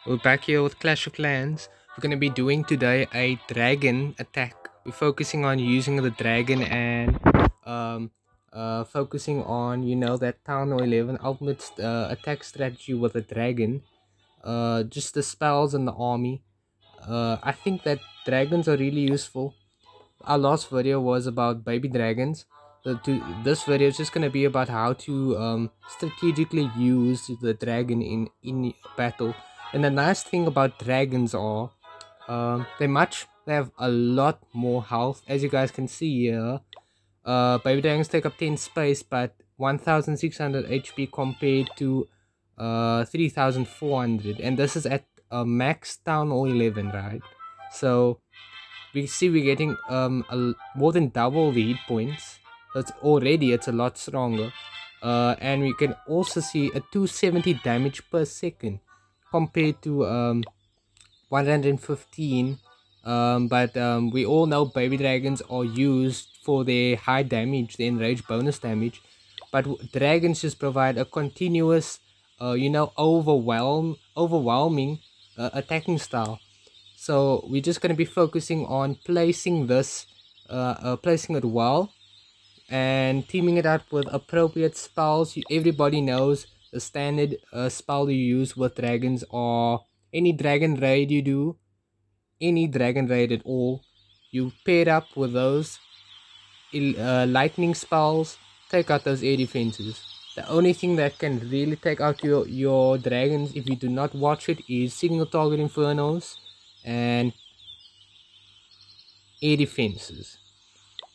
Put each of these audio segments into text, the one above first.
We're back here with Clash of Clans. We're gonna be doing today a dragon attack. We're focusing on using the dragon and um focusing on that Town Hall 11 ultimate attack strategy with the dragon. Just the spells and the army. I think that dragons are really useful. Our last video was about baby dragons. This video is just gonna be about how to strategically use the dragon in battle. And the nice thing about dragons are they have a lot more health, as you guys can see here. Baby dragons take up 10 space, but 1600 HP compared to 3400, and this is at max down or 11, right? So we see we're getting more than double the hit points. It's a lot stronger. And we can also see a 270 damage per second compared to 115. But we all know baby dragons are used for their high damage, the enrage bonus damage. But dragons just provide a continuous overwhelming attacking style. So we're just going to be focusing on placing it well and teaming it up with appropriate spells. Everybody knows the standard spell you use with dragons are any dragon raid you do, any dragon raid at all. You pair up with those lightning spells, take out those air defenses. The only thing that can really take out your dragons if you do not watch it is single target infernos and air defenses.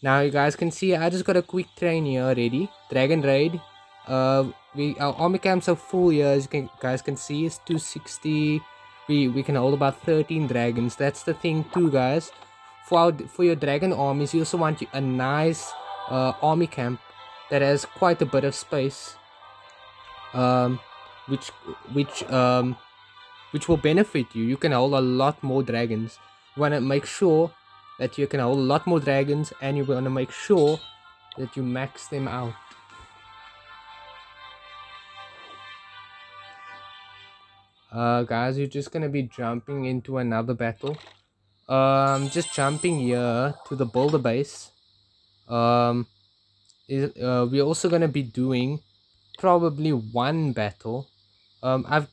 Now you guys can see I just got a quick train here already. Dragon raid. Our army camps are full here, as you guys can see. It's 260. We can hold about 13 dragons. That's the thing too, guys. For your dragon armies, you also want a nice army camp that has quite a bit of space. Um, which which um which will benefit you. You can hold a lot more dragons. You want to make sure that you can hold a lot more dragons, and you want to make sure that you max them out. Guys, you're just gonna be jumping into another battle. Just jumping here to the boulder base. Um, we're also gonna be doing probably one battle. I've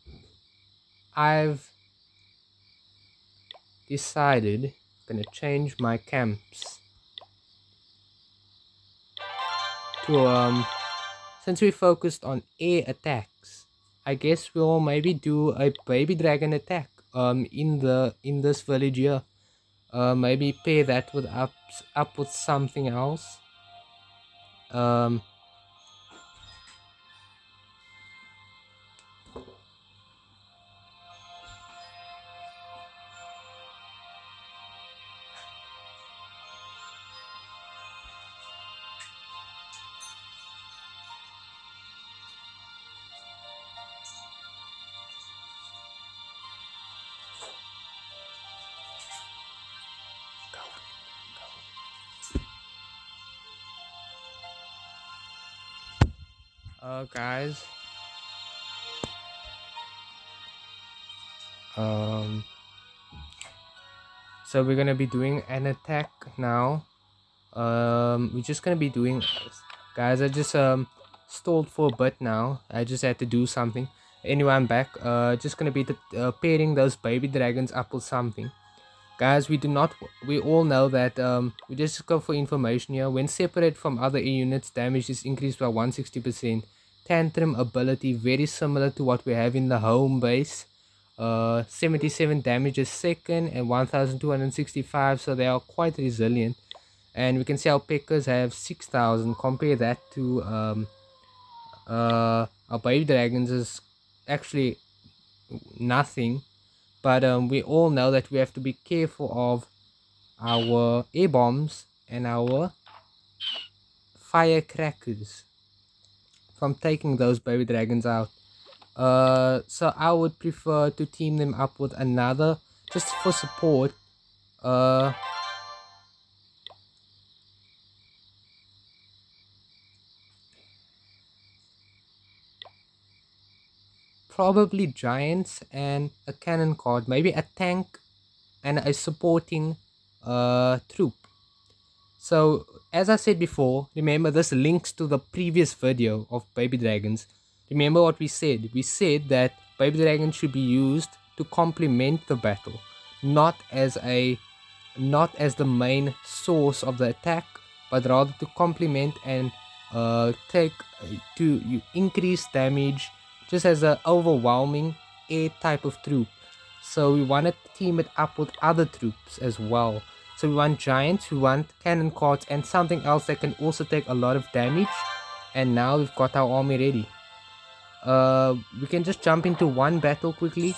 decided I'm gonna change my camps to since we focused on air attacks, I guess we'll maybe do a baby dragon attack in this village here. Maybe pair that with up with something else. Um Guys, um so we're gonna be doing an attack now. We're just gonna be doing, guys, I just stalled for a bit now. I just had to do something. Anyway, I'm back. Just gonna be pairing those baby dragons up with something. Guys, we all know that we just go for information here. When separated from other A units, damage is increased by 160%. Tantrum ability very similar to what we have in the home base. 77 damage a second and 1265, so they are quite resilient. And we can see our pickers have 6000. Compare that to our baby dragons is actually nothing. But we all know that we have to be careful of our air bombs and our firecrackers from taking those baby dragons out. So I would prefer to team them up with another just for support. probably giants and a cannon card, maybe a tank and a supporting troop. So as I said before, remember this links to the previous video of baby dragons. Remember what we said? We said that baby dragons should be used to complement the battle, not as the main source of the attack, but rather to complement and take to increase damage, just as an overwhelming air type of troop. So we want to team it up with other troops as well. So we want giants, we want cannon cards, and something else that can also take a lot of damage. And now we've got our army ready. We can just jump into one battle quickly.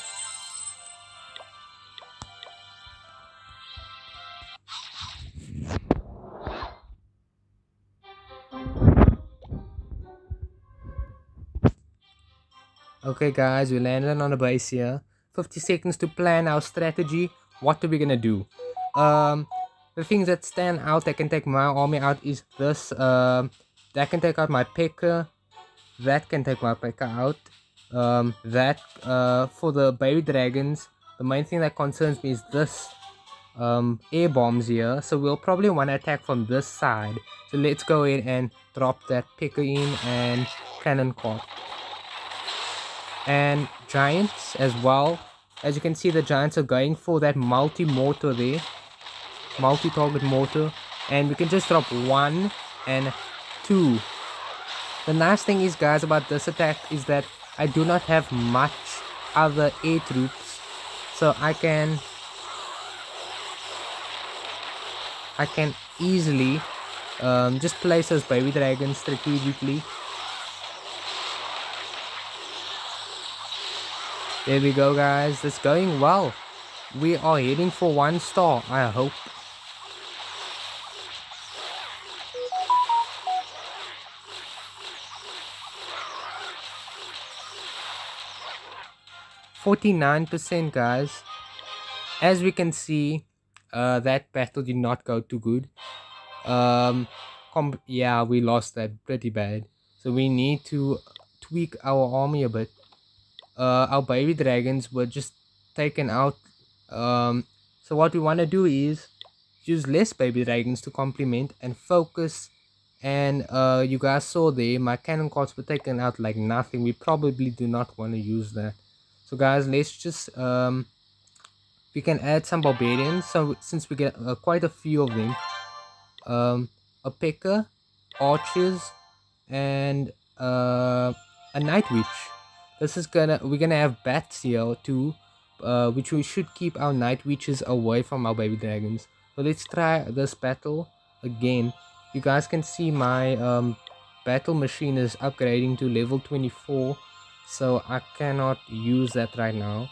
Okay guys, we landed on a base here. 50 seconds to plan our strategy. What are we gonna do? The things that stand out that can take my army out is this. That can take out my P.E.K.K.A. That can take my P.E.K.K.A. out. For the baby dragons, the main thing that concerns me is this air bombs here. So we'll probably want to attack from this side. So let's go ahead and drop that P.E.K.K.A. in and cannon cart. And giants as well. As you can see, the giants are going for that multi-mortar there, multi-target mortar, and we can just drop 1 and 2. The nice thing is, guys, about this attack is that I do not have much other air troops, so I can easily just place those baby dragons strategically. There we go, guys. It's going well. We are heading for 1 star, I hope. %49%, guys. As we can see, that battle did not go too good. Yeah, we lost that pretty bad. So we need to tweak our army a bit. Our baby dragons were just taken out. So what we want to do is use less baby dragons to complement and focus. And you guys saw there, my cannon cards were taken out like nothing. We probably do not want to use that. So guys, let's just we can add some barbarians. So since we get quite a few of them, a P.E.K.K.A., archers, and a night witch. We're gonna have bats here too, which we should keep our night witches away from our baby dragons. So let's try this battle again. You guys can see my battle machine is upgrading to level 24, so I cannot use that right now.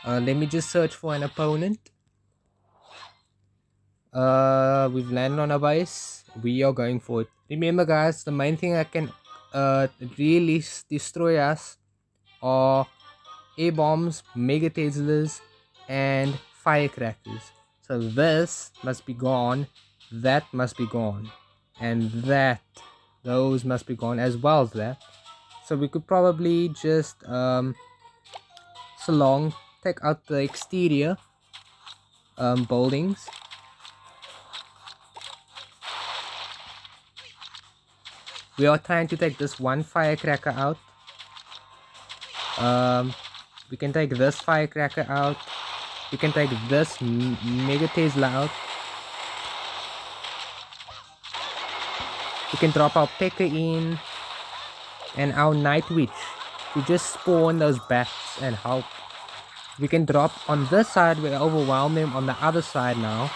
Let me just search for an opponent. We've landed on a base. We are going for it. Remember, guys, the main thing that can really destroy us are air bombs, mega Teslas, and firecrackers. So this must be gone, that must be gone, and those must be gone as well as that. So we could probably just take out the exterior buildings. We are trying to take this one firecracker out. We can take this firecracker out. We can take this mega Tesla out. We can drop our P.E.K.K.A. in and our night witch to just spawn those bats and help. We can drop on this side. We overwhelm them on the other side now.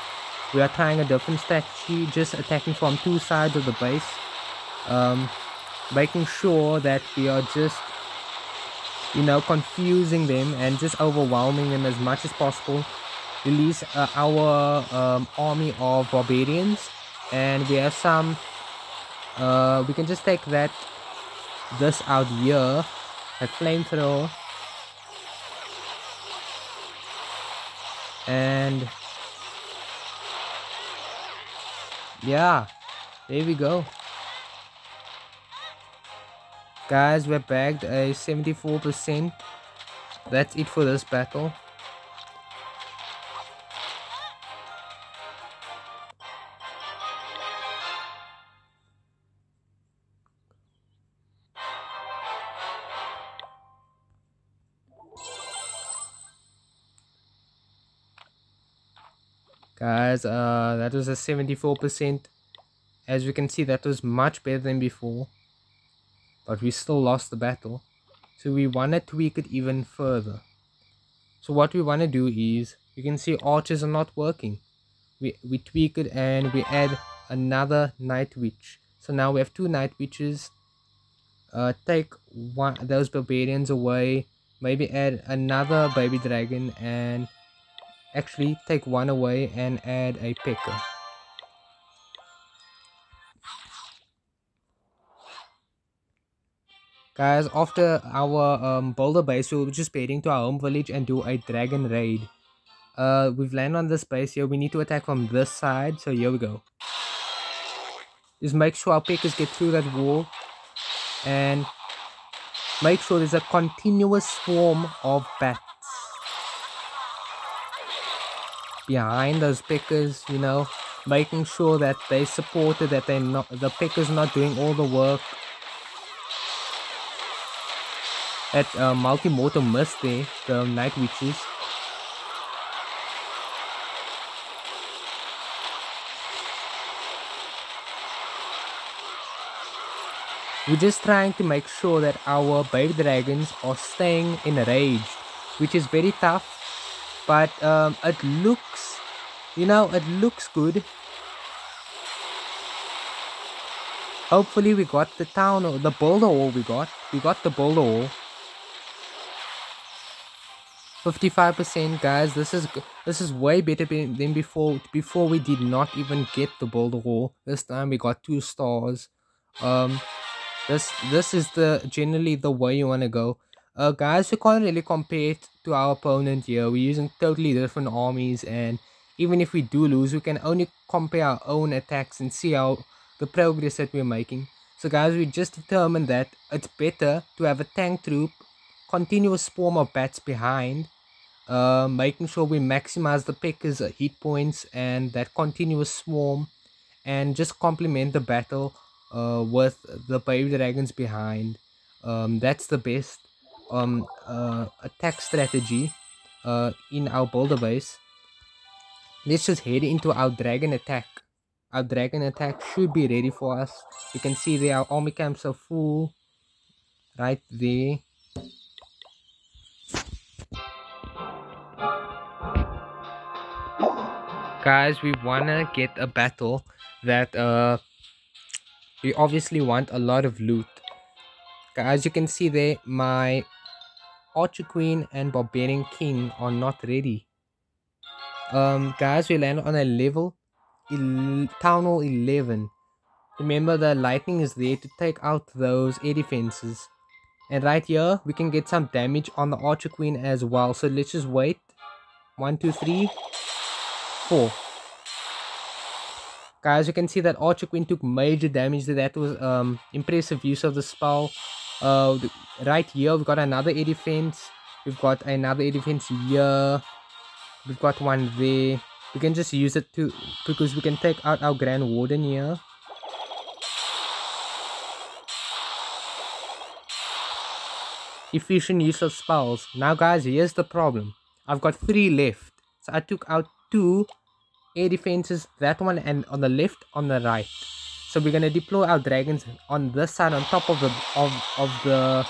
We are trying a different strategy, just attacking from 2 sides of the base. Making sure that we are just, confusing them and just overwhelming them as much as possible. Release our army of barbarians, and we have some. We can just take this out here, a flamethrower, and yeah, there we go. Guys, we're bagged a 74%. That's it for this battle. Guys, that was a 74%. As we can see, that was much better than before. But we still lost the battle. So we want to tweak it even further. So what we want to do is, you can see archers are not working. We tweak it and we add another night witch. So now we have 2 night witches. Take those barbarians away. Maybe add another baby dragon and actually take 1 away and add a picker. Guys, after our boulder base, we'll just be heading to our home village and do a dragon raid. We've landed on this base here. We need to attack from this side, so here we go. Just make sure our pickers get through that wall and make sure there's a continuous swarm of bats behind those pickers, you know, making sure that they supported, that they're not, the pickers not doing all the work. That multi-mortal missed there, the night witches. We're just trying to make sure that our baby dragons are staying enraged, which is very tough, but it looks, you know, it looks good. Hopefully we got the town, or the boulder wall. We got the boulder wall. 55%, guys. This is way better than before. Before we did not even get the boulder wall. This time we got 2 stars. This is generally the way you want to go. Guys, we can't really compare it to our opponent here. We're using totally different armies, and even if we do lose, we can only compare our own attacks and see how the progress that we're making. So guys, we just determined that it's better to have a tank troop, continuous swarm of bats behind, making sure we maximize the pickers' hit points and that continuous swarm, and just complement the battle with the baby dragons behind. That's the best attack strategy in our boulder base. Let's just head into our dragon attack. Our dragon attack should be ready for us. You can see there our army camps are full right there. Guys, we wanna get a battle that we obviously want a lot of loot. As you can see there, my Archer Queen and Barbarian King are not ready. Guys, we land on a level Town Hall 11. Remember, the lightning is there to take out those air defenses. And right here, we can get some damage on the Archer Queen as well. So let's just wait. 1, 2, 3, 4. Guys, you can see that Archer Queen took major damage. That was impressive use of the spell. Right here, we've got another air defense. We've got another air defense here. We've got one there. We can just use it to, because we can take out our Grand Warden here. Efficient use of spells. Now guys, here's the problem. I've got 3 left. So I took out 2 air defenses, that one, and on the left, on the right. So we're gonna deploy our dragons on this side, on top of the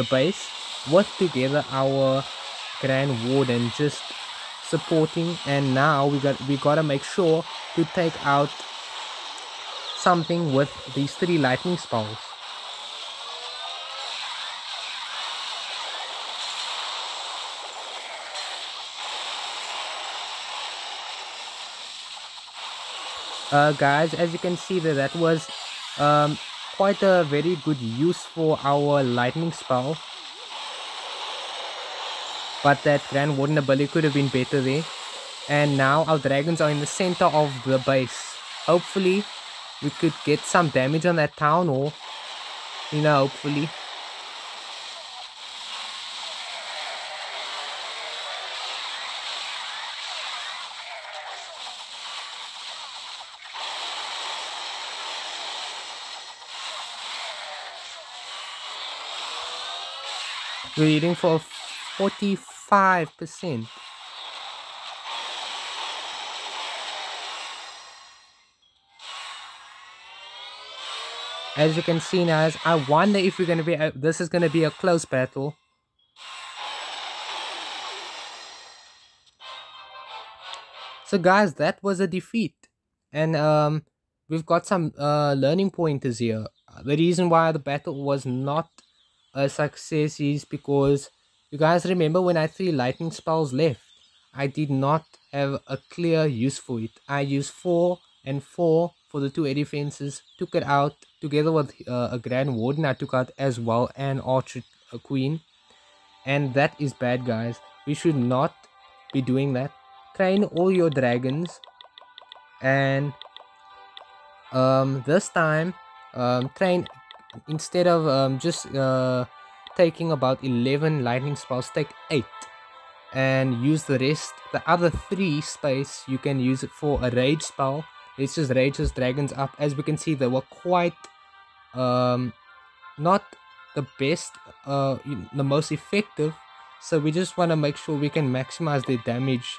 base, with together our Grand Warden just supporting. And now we gotta make sure to take out something with these 3 lightning spells. Guys, as you can see that was quite a very good use for our lightning spell, but that Grand Warden ability could have been better there. And now our dragons are in the center of the base. Hopefully we could get some damage on that town hall, you know, hopefully. We're eating for 45%. As you can see now, I wonder if we're gonna be. This is gonna be a close battle. So guys, that was a defeat, and we've got some learning pointers here. The reason why the battle was not a success is because you guys remember when I 3 lightning spells left, I did not have a clear use for it. I used 4 and 4 for the 2 air defenses, took it out together with a Grand Warden. I took out as well, and Archer Queen, and that is bad, guys. We should not be doing that. Train all your dragons, and this time train, instead of just taking about 11 lightning spells, take 8 and use the rest. The other 3 space you can use it for a rage spell. Let's just rage those dragons up. As we can see, they were quite not the best, the most effective, so we just want to make sure we can maximize their damage,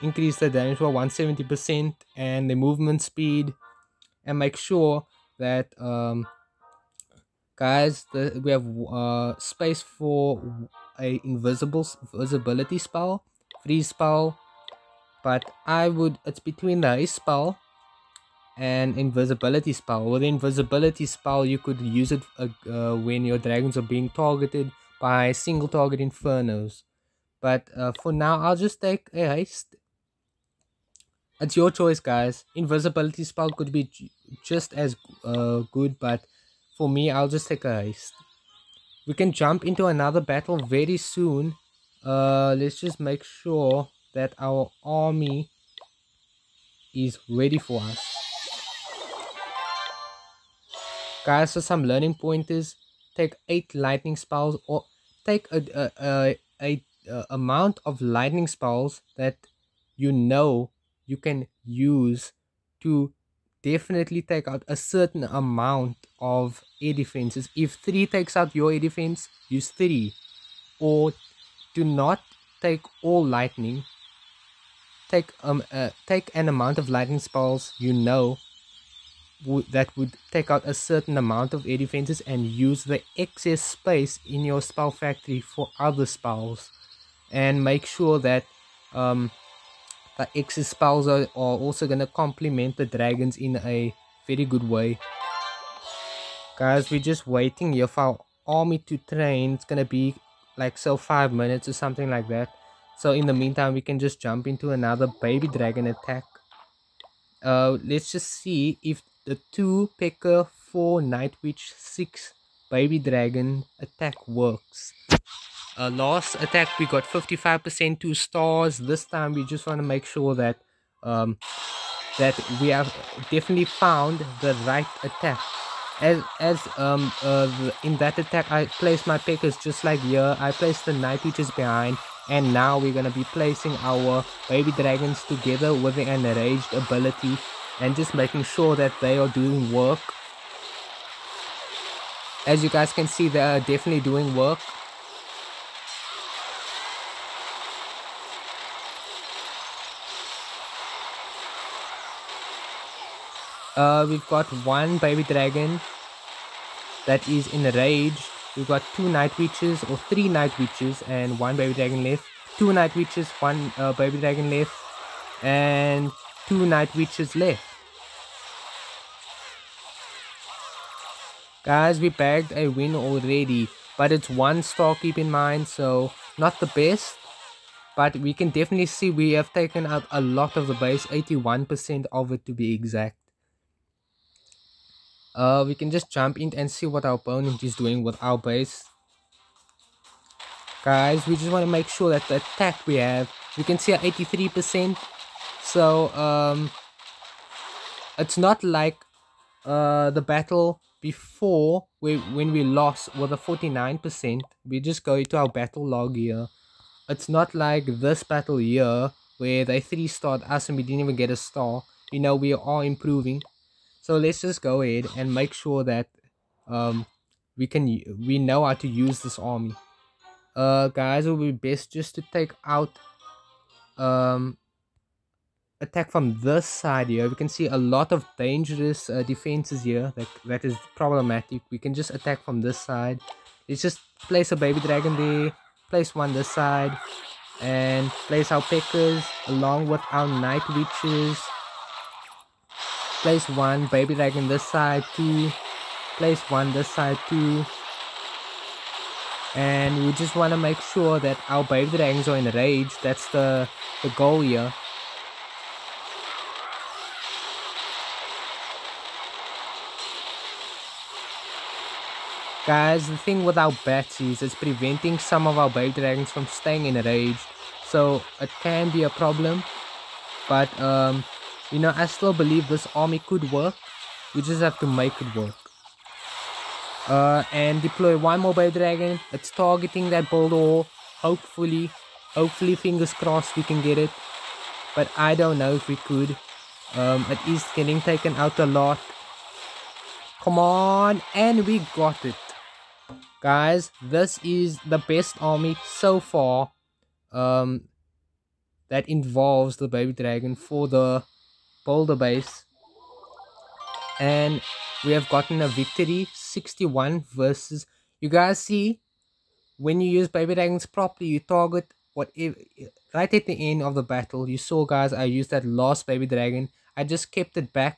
increase the damage by 170% and the movement speed, and make sure that guys, we have space for a invisibility spell, freeze spell, but it's between the Haste spell and invisibility spell. With the invisibility spell, you could use it when your dragons are being targeted by single target infernos, but for now I'll just take a Haste. It's your choice, guys. Invisibility spell could be just as good, but for me, I'll just take a Haste. We can jump into another battle very soon. Let's just make sure that our army is ready for us. Guys, so some learning pointers: take 8 lightning spells, or take a amount of lightning spells that you know you can use to definitely take out a certain amount of air defenses. If 3 takes out your air defense, use 3, or do not take all lightning. Take an amount of lightning spells you know that would take out a certain amount of air defenses, and use the excess space in your spell factory for other spells, and make sure that the excess spells are also going to complement the dragons in a very good way. Guys, we're just waiting here for our army to train. It's going to be like 5 minutes or something like that. So in the meantime, we can just jump into another baby dragon attack. Let's just see if the 2 Pecker, 4 Night Witch, 6 baby dragon attack works. Last attack we got 55%, 2 stars. This time we just want to make sure that that we have definitely found the right attack. In that attack, I placed my Peckers just like here. I placed the Night Witches behind, and now we're gonna be placing our baby dragons together with the enraged ability, and just making sure that they are doing work. As you guys can see, they are definitely doing work. We've got 1 baby dragon that is enraged. We've got 2 Night Witches, or 3 Night Witches, and 1 baby dragon left. 2 Night Witches, 1 baby dragon left, and 2 Night Witches left. Guys, we bagged a win already, but it's 1 star, keep in mind, so not the best. But we can definitely see we have taken out a lot of the base, 81% of it to be exact. We can just jump in and see what our opponent is doing with our base. Guys, we just want to make sure that the attack we have, we can see 83%. So it's not like the battle before when we lost with a 49%. We just go into our battle log here. It's not like this battle here where they 3-starred us and we didn't even get a star. You know, we are improving. So let's just go ahead and make sure that we know how to use this army. Guys, it will be best just to take out um attack from this side here. We can see a lot of dangerous defenses here. That is problematic. We can just attack from this side. Let's just place a baby dragon there. Place one this side. And place our pickers along with our night witches. Place one baby dragon this side too. Place one this side too. And we just want to make sure that our baby dragons are enraged. That's the goal here. Guys, the thing with our bats is it's preventing some of our baby dragons from staying enraged. So it can be a problem. But you know, I still believe this army could work. We just have to make it work. And deploy one more baby dragon. It's targeting that boulder. Hopefully, fingers crossed we can get it. But I don't know if we could. It is getting taken out a lot. Come on, and we got it. Guys, this is the best army so far that involves the baby dragon for the boulder base. And we have gotten a victory, 61 versus. You guys see, when you use baby dragons properly, you target whatever. Right at the end of the battle, you saw, guys, I used that last baby dragon. I just kept it back.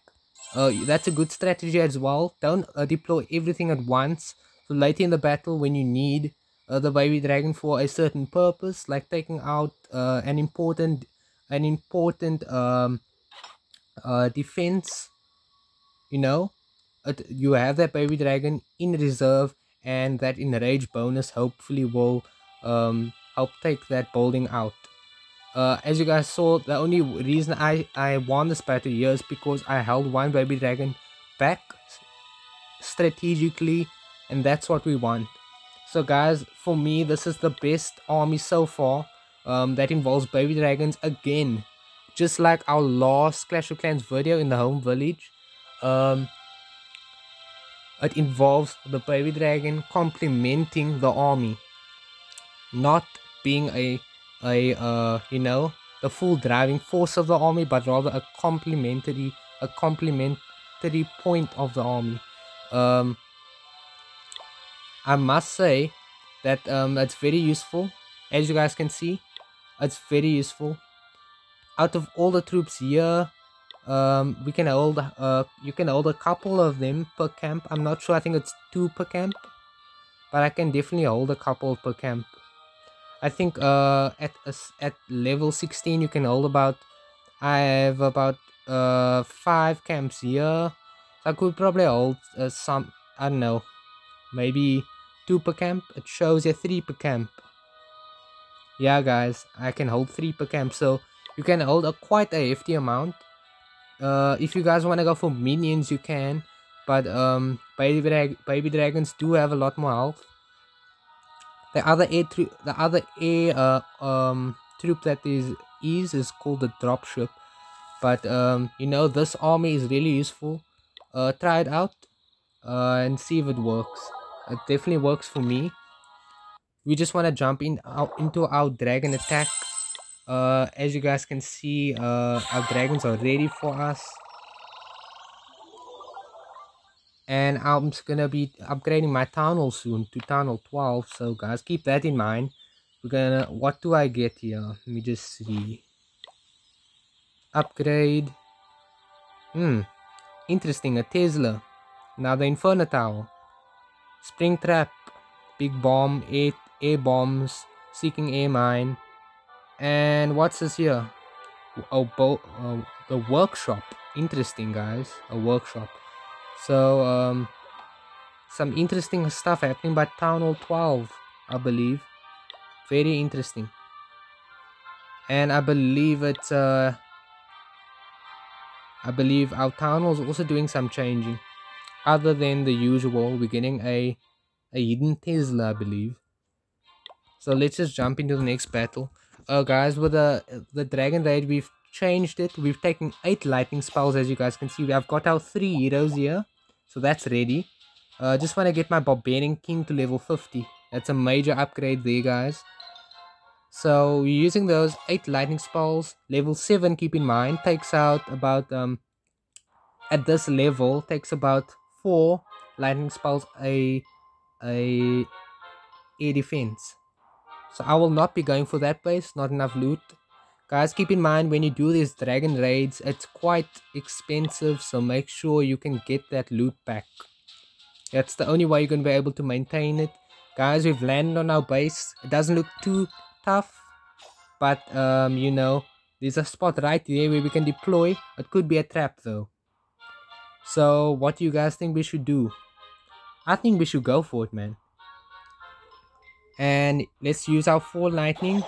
That's a good strategy as well. Don't deploy everything at once. So later in the battle, when you need the baby dragon for a certain purpose, like taking out an important defense, you know, you have that baby dragon in reserve, and that enrage bonus hopefully will help take that building out. As you guys saw, the only reason I won this battle here is because I held one baby dragon back strategically, and that's what we want. So guys, for me, this is the best army so far that involves baby dragons. Again, just like our last Clash of Clans video in the home village, it involves the baby dragon complementing the army, not being a you know, the full driving force of the army, but rather a complementary point of the army. I must say that it's very useful. As you guys can see, it's very useful. Out of all the troops here, we can hold you can hold a couple of them per camp. I'm not sure, I think it's 2 per camp, but I can definitely hold a couple per camp. I think at level 16 you can hold about, I have about 5 camps here. So I could probably hold some, I don't know, maybe 2 per camp. It shows you 3 per camp. Yeah guys, I can hold 3 per camp, so you can hold quite a hefty amount. If you guys want to go for minions, you can, but baby dragons do have a lot more health. The other troop that is called the dropship. But you know, this army is really useful. Try it out and see if it works. It definitely works for me. We just want to jump into our dragon attack. As you guys can see, our dragons are ready for us. And I'm gonna be upgrading my town hall soon to town hall 12. So guys, keep that in mind. We're gonna, what do I get here? Let me just see. Upgrade. Interesting, a Tesla. Now the Inferno Tower. Spring Trap. Big Bomb, 8 air bombs, seeking air mine. And what's this here? The workshop. Interesting, guys. A workshop. So some interesting stuff happening by town hall 12, I believe. Very interesting. And I believe it's I believe our town hall is also doing some changing. Other than the usual, we're getting a hidden Tesla, I believe. So let's just jump into the next battle. Guys, with the Dragon Raid, we've changed it. We've taken 8 lightning spells, as you guys can see. I've got our 3 heroes here, so that's ready. Just want to get my Barbarian King to level 50, That's a major upgrade there, guys. So we're using those 8 lightning spells. Level 7, keep in mind, takes out about at this level takes about 4 lightning spells a defense. So I will not be going for that base, not enough loot. Guys, keep in mind when you do these dragon raids, it's quite expensive, so make sure you can get that loot back. That's the only way you're going to be able to maintain it. Guys, we've landed on our base. It doesn't look too tough, but you know, there's a spot right there where we can deploy. It could be a trap though. So what do you guys think we should do? I think we should go for it, man. And let's use our 4 lightning.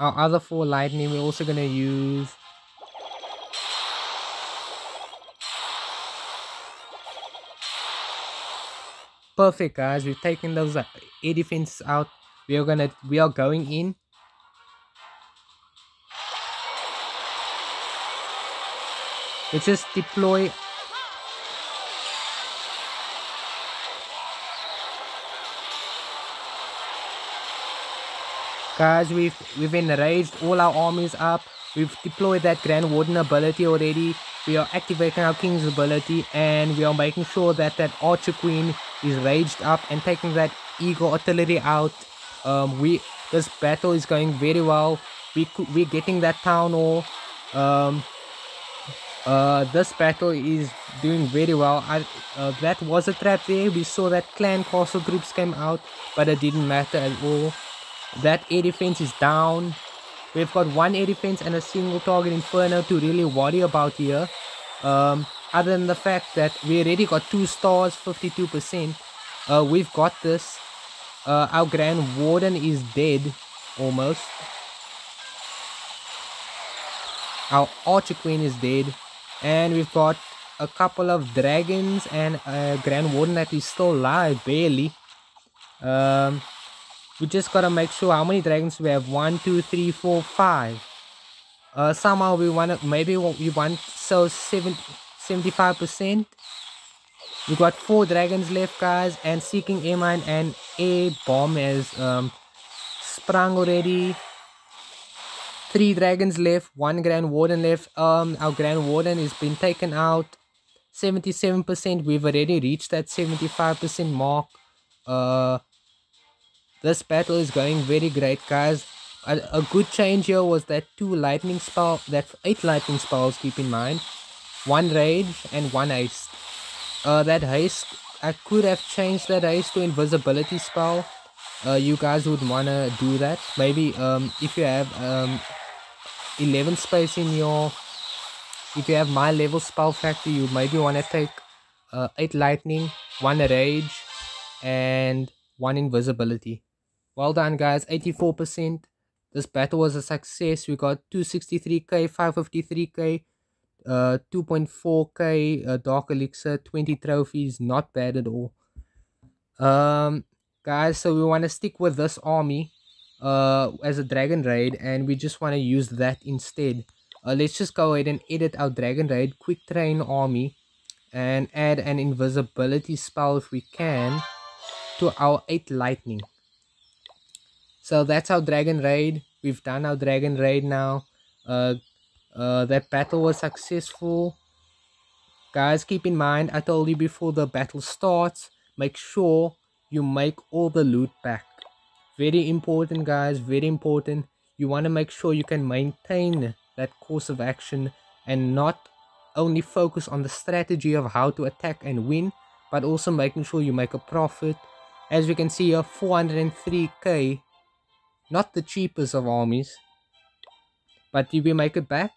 Our other 4 lightning we're also gonna use. Perfect, guys. We've taken those air defenses out. We are going in. Let's just deploy. Guys, we've enraged all our armies up. We've deployed that Grand Warden ability already. We are activating our King's ability, and we are making sure that that Archer Queen is raged up and taking that Eagle Artillery out. This battle is going very well. We're getting that Town Hall. This battle is doing very well. That was a trap there. We saw that clan castle groups came out, but it didn't matter at all. That air defense is down. We've got 1 air defense and a single target inferno to really worry about here. Other than the fact that we already got 2 stars, 52%. We've got this. Our Grand Warden is dead almost. Our Archer Queen is dead. And we've got a couple of dragons and a Grand Warden that is still alive, barely. We just gotta make sure how many dragons we have. 1, 2, 3, 4, 5. Somehow we want to, maybe we want so 75%. We got 4 dragons left, guys, and Seeking Airmine and A Bomb has sprung already. 3 dragons left, 1 Grand Warden left. Our Grand Warden has been taken out. 77%. We've already reached that 75% mark. This battle is going very great, guys. A good change here was that 8 lightning spells, keep in mind. 1 rage and 1 haste. That haste, I could have changed that haste to invisibility spell. You guys would wanna do that. Maybe if you have 11 space in your, if you have my level spell factor, you maybe wanna take 8 lightning, 1 rage, and 1 invisibility. Well done, guys. 84%. This battle was a success. We got 263k, 553k, 2.4k dark elixir, 20 trophies. Not bad at all. Guys, so we want to stick with this army as a dragon raid, and we just want to use that instead. Let's just go ahead and edit our dragon raid quick train army and add an invisibility spell if we can to our 8 lightning. So that's our dragon raid. We've done our dragon raid now. That battle was successful. Guys, keep in mind, I told you before the battle starts, make sure you make all the loot back. Very important, guys, very important. You want to make sure you can maintain that course of action and not only focus on the strategy of how to attack and win, but also making sure you make a profit. As we can see here, 403k. Not the cheapest of armies. But did we make it back?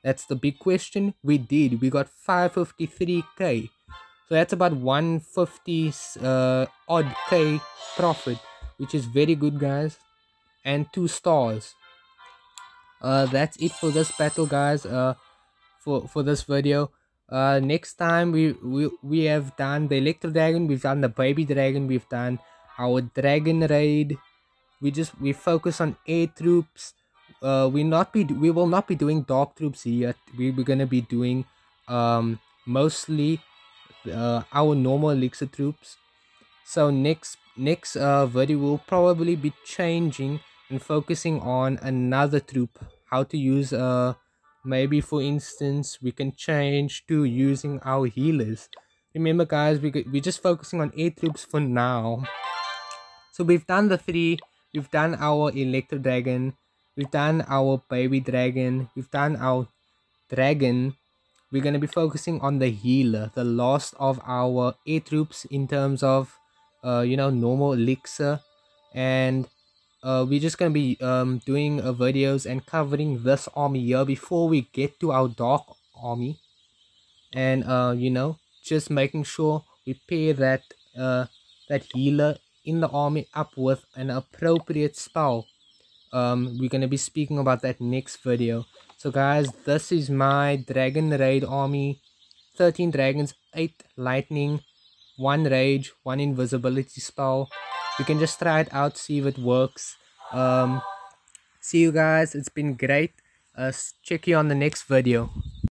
That's the big question. We did. We got 553k. So that's about 150 odd k profit, which is very good, guys. And 2 stars. That's it for this battle, guys. For this video. Next time we have done the Electro Dragon, we've done the Baby Dragon, we've done our Dragon Raid. We focus on air troops. we will not be doing dark troops yet. We're gonna be doing mostly our normal elixir troops. So next video will probably be changing and focusing on another troop, how to use maybe for instance we can change to using our healers. Remember guys, we're just focusing on air troops for now. So we've done the three. We've done our electro dragon, we've done our baby dragon, we've done our dragon. We're going to be focusing on the healer, the last of our air troops in terms of normal elixir. And we're just going to be doing videos and covering this army here before we get to our dark army. And just making sure we pair that healer in the army up with an appropriate spell. We're gonna be speaking about that next video. So guys, this is my dragon raid army. 13 dragons, 8 lightning, 1 rage, 1 invisibility spell. You can just try it out, see if it works. See you guys, it's been great. Check you on the next video.